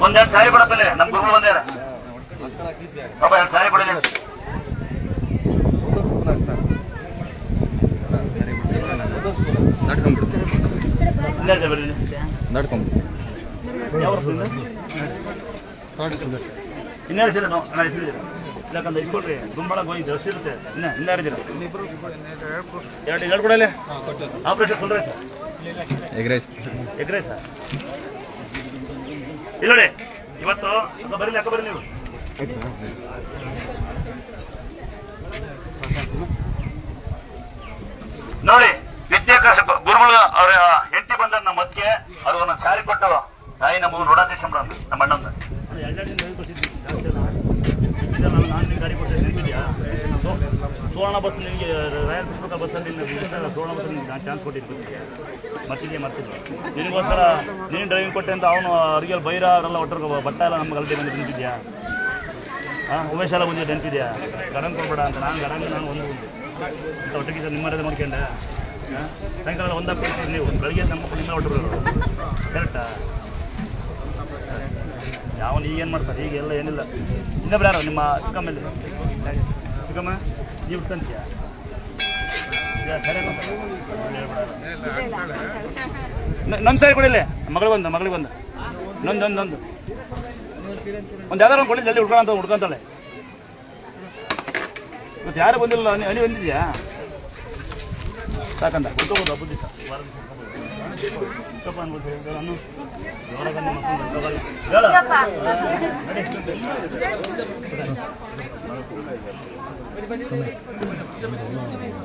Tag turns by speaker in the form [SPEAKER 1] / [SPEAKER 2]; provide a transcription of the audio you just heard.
[SPEAKER 1] ಒಂದೆರಡು ಸಾರಿ ಕೊಡಪ್ಪಲೆ ನಮ್ಮ ಗುರು ಬಂದೇರ ಪಾಪ ಎರಡು ಸಾರಿ ಕೊಡಲಿ ಇನ್ನೆರಡು ಸಲ ಯಾಕಂದ್ರೆ ಇಟ್ಕೊಳ್ರಿ ದುಂಬಳಗೆ ಹೋಗಿ ದರ್ಶನ ಇರುತ್ತೆ ಇನ್ನೆರಡು ದಿನ ಎರಡು ಕೊಡಲಿ ಆಪರೇಷನ್ ತೊಂದರೆ ಸರ್ ಎಗ್ ರೈಸ್ ಸರ್ ಇಲ್ಲ ನೋಡಿ ಇವತ್ತು ಬರೀಲಿ ಯಾಕೆ ಬರ್ರಿ ನೀವು ನೋಡಿ ವಿದ್ಯಾಭ್ಯಾಸ ಗುರುಗಳು ಅವ್ರ ಹೆಂಡತಿ ಬಂದ ನಮ್ಮ ಮದ್ಗೆ ಅದು ಒಂದು ಸಾರಿ ಕೊಟ್ಟವ ತಾಯಿ ನಮ್ಮ ನೋಡಾದೇಶ ನಮ್ಮ ಅಣ್ಣಂದ ಗಾಡಿ ಕೊಡ್ತೀನಿ ನೆನಪಿದ್ಯಾ ಸುವರ್ಣ ಬಸ್ ನಿಮಗೆ ರಾಯಲ್ ಕೃಷ್ಣ ಬಸ್ಸಲ್ಲಿ ಸುವರ್ಣ ಬಸ್ ನಿಮ್ಗೆ ನಾನು ಚಾನ್ಸ್ ಕೊಟ್ಟಿದ್ದೀನಿ ಮರ್ತಿದ್ದೆ ನಿನಗೋಸ್ಕರ ನೀನು ಡ್ರೈವಿಂಗ್ ಕೊಟ್ಟೆ ಅಂತ ಅವನು ಅರಿಗೆಲ್ಲ ಬೈರ ಅವರೆಲ್ಲ ಒಟ್ಟರು ಬಟ್ಟ ಎಲ್ಲ ನಮ್ಗೆ ಅಲ್ದೇ ಬಂದು ನಿಂತಿದ್ಯಾ ಉಮೇಶ್ ಎಲ್ಲ ಬಂದಿದ್ದು ನೆನಪಿದ್ಯಾ ಗಡಂಗ್ ಕೊಡ್ಬೇಡ ಅಂತ ನಾನು ಒಂದು ಅಂತ ಒಟ್ಟಿಗೆ ನಿಮ್ಮ ಮರ್ಯಾದೆ ಮಾಡ್ಕೊಂಡೆ ಸಾಯಂಕಾಲ ಒಂದಾಗಿ ಕೊಡ್ತೀವಿ ನೀವು ಬೆಳಗ್ಗೆ ನಮ್ಮ ನಿಮ್ಮ ಹೊಟ್ಟರು ಕರೆಕ್ಟಾ ಯಾವನು ಈಗೇನು ಮಾಡ್ತಾರೆ ಈಗ ಎಲ್ಲ ಏನಿಲ್ಲ ಇನ್ನೊಬ್ರು ಯಾರು ನಿಮ್ಮ ಚಿಕ್ಕಮ್ಮಲ್ಲಿ ಚಿಕ್ಕಮ್ಮ ನೀವು ತಂತೀಯಾ ನಮ್ಮ ಸರಿ ಕೊಡಿಲ್ಲ ಮಗಳಿಗೆ ಬಂದು ಇನ್ನೊಂದು ಒಂದು ಯಾವ್ದಾರು ಒಂದು ಕೊಡಿ ಜಲ್ದಿ ಹುಡ್ಕೊಂತಾಳೆ ಇವತ್ತು ಯಾರು ಬಂದಿಲ್ಲ ಅಲ್ಲಿ ಬಂದಿದ್ಯಾ ಸಾಕಂತ ಹುಡ್ಕೋಬೋದು ಹಬ್ಬದ ಚಿಕ್ಕಪ್ಪ ಅನ್ಬೋದು